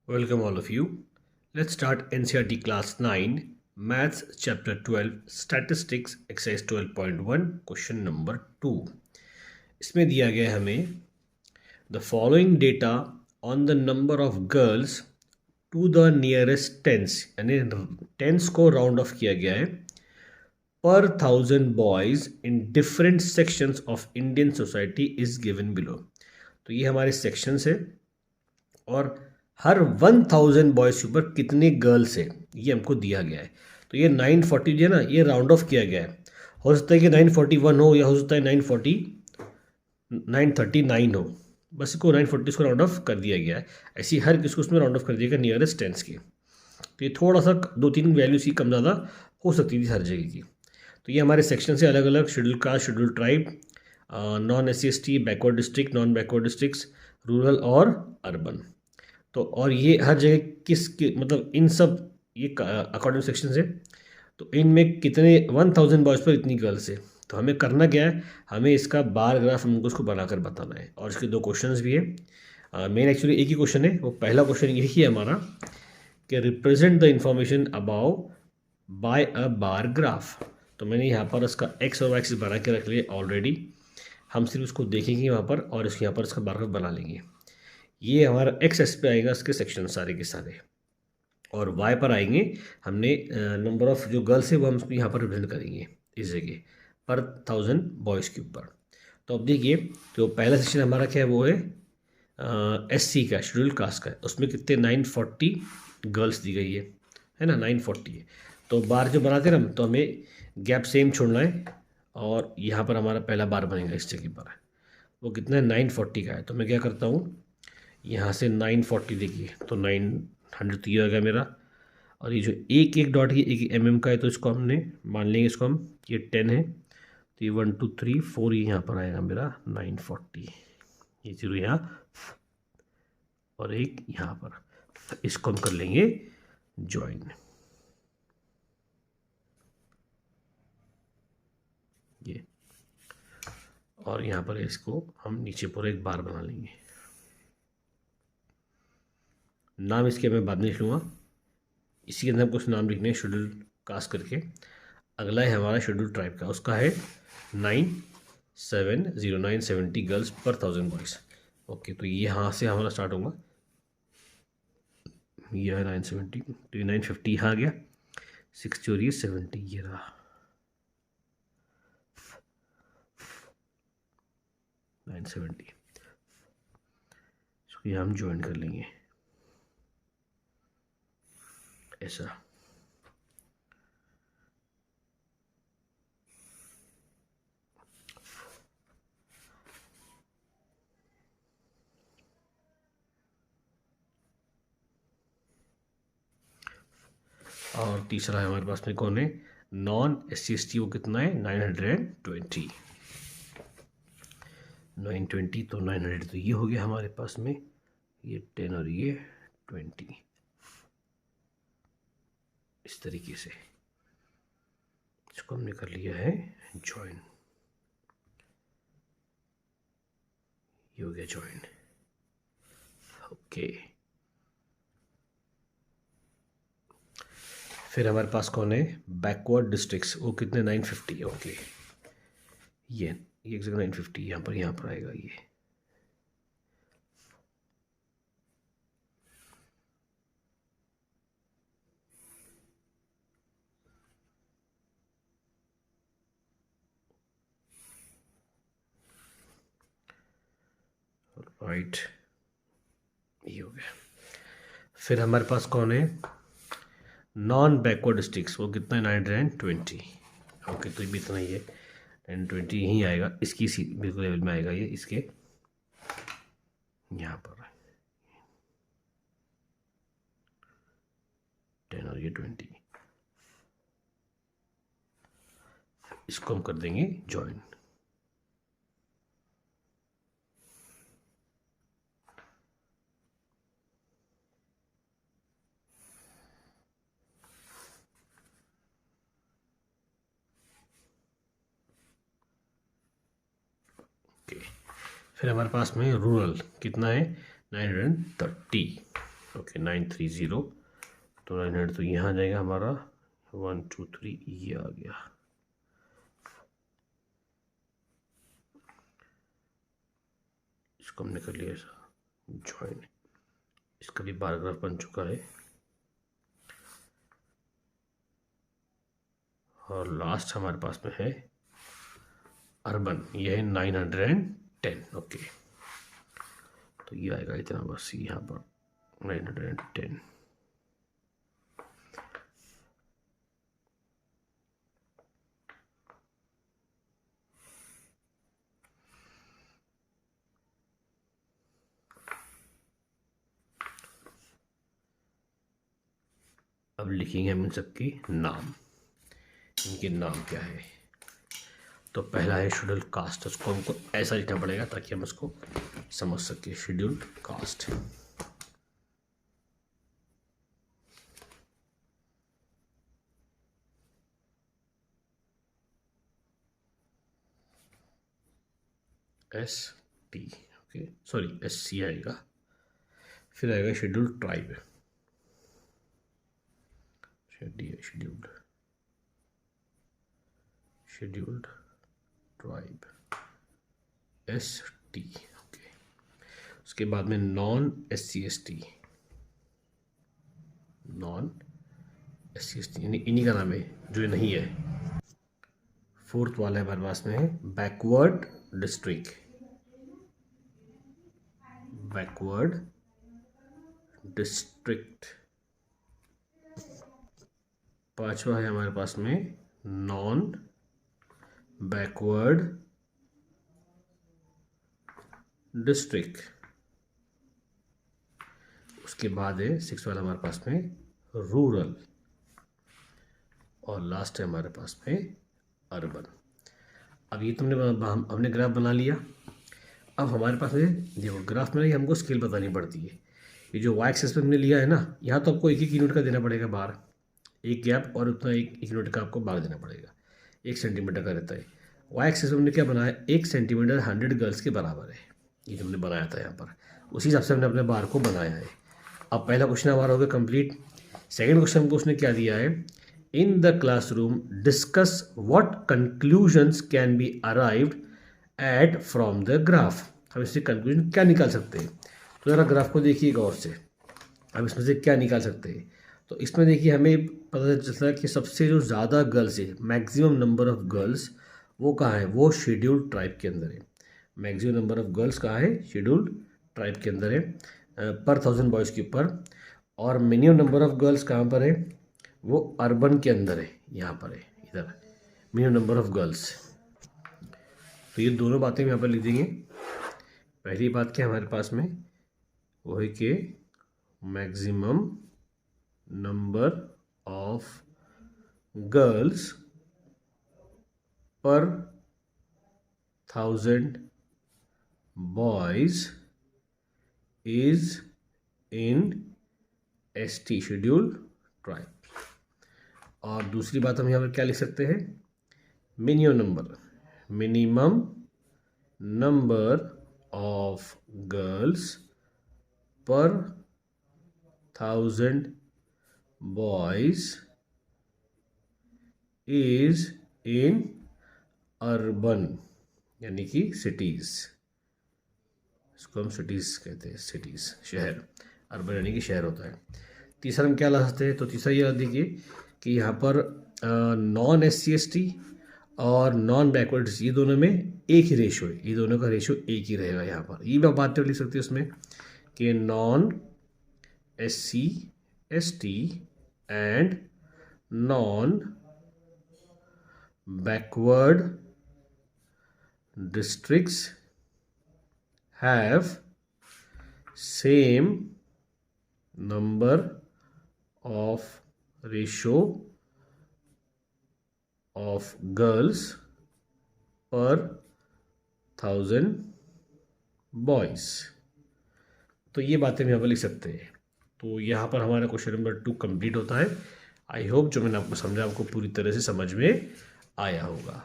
Welcome all of you. Let's start NCERT Class 9, Maths Chapter 12, Statistics Exercise 12.1, Question number 2. इसमें दिया गया हमें The following data on the number of girls to the nearest tens, यानी tens को round of किया गया है per 1000 boys in different sections of Indian society is given below. तो ये हमारे सेक्शंस है और हर 1000 बॉयज़ के ऊपर कितने गर्ल्स है ये हमको दिया गया है। तो ये 940 जो है ना, ये राउंड ऑफ किया गया है। हो सकता है कि 941 हो या हो सकता है 939 हो, बस इसको 940 को राउंड ऑफ कर दिया गया है। ऐसी हर किसको उसमें राउंड ऑफ कर दिया गया नियरेस्ट टेंस के। तो ये थोड़ा सा 2-3 वैल्यूज की कम ज़्यादा हो सकती थी हर जगह की। तो ये हमारे सेक्शन से अलग अलग schedule caste, schedule tribe, non SC/ST, backward district, non backward districts, rural और अर्बन। तो और ये हर जगह मतलब इन सब ये अकॉर्डिंग सेक्शन है। तो इनमें कितने 1000 बॉयज़ पर इतनी गर्ल्स है। तो हमें करना क्या है, हमें इसका बार ग्राफ हमको उसको बनाकर बताना है। और इसके 2 क्वेश्चंस भी है। मेन एक्चुअली एक ही क्वेश्चन है। वो पहला क्वेश्चन यही है हमारा कि represent the information about by a bar graph. तो मैंने यहाँ पर इसका एक्स और वाई एक्सिस बना के रख लिया ऑलरेडी। हम सिर्फ उसको देखेंगे वहाँ पर और इसके यहाँ पर इसका बार ग्राफ बना लेंगे। ये हमारा एक्स एक्सिस पे आएगा इसके सेक्शन सारे के सारे, और वाई पर आएंगे हमने नंबर ऑफ़ जो गर्ल्स है वो हम यहाँ पर रिप्रेजेंट करेंगे इस जगह पर 1000 बॉयज़ के ऊपर। तो अब देखिए, तो पहला सेक्शन हमारा क्या है, वो है SC का, शेड्यूल कास्ट का। उसमें कितने 940 गर्ल्स दी गई है ना, 940 है। तो बार जो बनाते हैं ना, तो हमें गैप सेम छोड़ना है और यहाँ पर हमारा पहला बार बनेगा इस जगह पर। वो कितना है 940 का है। तो मैं क्या करता हूँ, यहाँ से 940 देखिए, तो 900 तो ये आ गया मेरा। और ये जो एक एक डॉट की एक mm का है, तो इसको हमने मान लेंगे, इसको हम ये 10 है, तो ये 1 2 3 4 ये यहाँ पर आएगा मेरा 940। ये 0 यहाँ और एक यहाँ पर, इसको हम कर लेंगे ज्वाइन। ये और यहाँ पर इसको हम नीचे पूरा एक बार बना लेंगे। नाम इसके मैं बाद में लिख लूँगा। इसी के अंदर कुछ नाम लिखने हैं शेड्यूल कास्ट करके। अगला है हमारा शेड्यूल ट्राइब का, उसका है 970970 गर्ल्स पर 1000 बॉयज़। ओके, तो ये यहाँ से हमारा स्टार्ट होगा। ये है 970, तो ये 950 यहाँ आ गया, 60 और ये 70 ये रहा। नाइन 70 इसको यहाँ हम ज्वाइन कर लेंगे ऐसा। और तीसरा है हमारे पास में कौन है, नॉन SC/ST, वो कितना है 920। 920 तो 900 तो ये हो गया हमारे पास में, ये 10 और ये 20 इस तरीके से। इसको हमने कर लिया है ज्वाइन, ये हो गया ज्वाइन। ओके, फिर हमारे पास कौन है, बैकवर्ड डिस्ट्रिक्ट्स, वो कितने 950। ओके, ये एक जगह 950 यहाँ पर आएगा ये। राइट, ये हो गया। फिर हमारे पास कौन है, नॉन बैकवर्ड डिस्ट्रिक्ट्स, वो कितना है 920। ओके, तो ये भी इतना ही है, 920 यहीं आएगा, इसकी बिल्कुल लेवल में आएगा ये, इसके यहाँ पर 10 और ये 20। इसको हम कर देंगे ज्वाइन। फिर हमारे पास में रूरल कितना है 930। ओके 930, तो 900 तो यहाँ आ जाएगा हमारा, 1 2 3 ये आ गया। इसको हमने कर लिया ऐसा ज्वाइन, इसका भी बार ग्राफ बन चुका है। और लास्ट हमारे पास में है अर्बन, ये है 910। ओके, तो ये आएगा इतना बस यहाँ पर 910। अब लिखेंगे हम इन सबके नाम, इनके नाम क्या है। तो पहला है शेड्यूल कास्ट, उसको हमको ऐसा लिखना पड़ेगा ताकि हम उसको समझ सके। Schedule caste, ST, okay sorry SC आएगा। फिर आएगा schedule tribe, scheduled tribe ST, okay. उसके बाद में non SC ST, non SC ST यानी इन्हीं का नाम है जो ये नहीं है। फोर्थ वाला हमारे पास में है बैकवर्ड डिस्ट्रिक्ट, बैकवर्ड डिस्ट्रिक्ट। पांचवा है हमारे पास में नॉन बैकवर्ड डिस्ट्रिक्ट। उसके बाद है सिक्स वाला हमारे पास में रूरल, और लास्ट है हमारे पास में अर्बन। अब ये हमने ग्राफ बना लिया। अब हमारे पास में देखो ग्राफ में हमको स्केल बतानी पड़ती है। ये जो वाई एक्सिस पे हमने लिया है ना, यहाँ तो आपको एक एक यूनिट का देना पड़ेगा बार, एक गैप और उतना एक यूनिट का आपको बार देना पड़ेगा। 1 सेंटीमीटर का रहता है। वाई एक्सिस हमने क्या बनाया, 1 सेंटीमीटर 100 गर्ल्स के बराबर है। ये हमने बनाया था यहाँ पर, उसी हिसाब से हमने अपने बार को बनाया है। अब पहला क्वेश्चन हमारा हो गया कंप्लीट। सेकेंड क्वेश्चन हमको उसने क्या दिया है, in the classroom discuss what conclusions can be arrived at from the graph. हम इससे कंक्लूजन क्या निकाल सकते हैं, तो ज़रा ग्राफ को देखिए गौर से। अब इसमें से क्या निकाल सकते हैं, तो इसमें देखिए हमें पता चलता है कि सबसे जो ज़्यादा गर्ल्स है, मैक्सिमम नंबर ऑफ गर्ल्स, वो कहाँ है, वो शेड्यूल्ड ट्राइब के अंदर है। मैक्सिमम नंबर ऑफ गर्ल्स कहाँ है, शेड्यूल्ड ट्राइब के अंदर है पर 1000 बॉयज़ के ऊपर। और मिनिमम नंबर ऑफ गर्ल्स कहाँ पर है, वो अर्बन के अंदर है, यहाँ पर है इधर मिनिमम नंबर ऑफ गर्ल्स। तो ये दोनों बातें हम यहाँ पर लिख देंगे। पहली बात क्या हमारे पास में, वो है कि मैक्सिमम नंबर ऑफ गर्ल्स पर 1000 boys is in ST schedule tribe. और दूसरी बात हम यहाँ पर क्या लिख सकते हैं, मिनिमम नंबर ऑफ गर्ल्स पर 1000 बॉयज इज इन अर्बन, यानी कि सिटीज़। इसको हम सिटीज़ कहते हैं, सिटीज़ शहर, अर्बन यानी कि शहर होता है। तीसरा हम क्या ला सकते हैं, तो तीसरा ये देखिए कि यहाँ पर नॉन SC ST और नॉन बैकवर्ड, ये दोनों में एक ही रेशो है, ये दोनों का रेशो एक ही रहेगा। यहाँ पर ये बात लिख सकते हैं उसमें कि non SC ST and non backward districts have same number of ratio of girls per 1000 boys। तो ये बातें हम यहाँ पर लिख सकते हैं। तो यहाँ पर हमारा क्वेश्चन नंबर 2 कंप्लीट होता है। आई होप जो मैंने आपको समझा आपको पूरी तरह से समझ में आया होगा।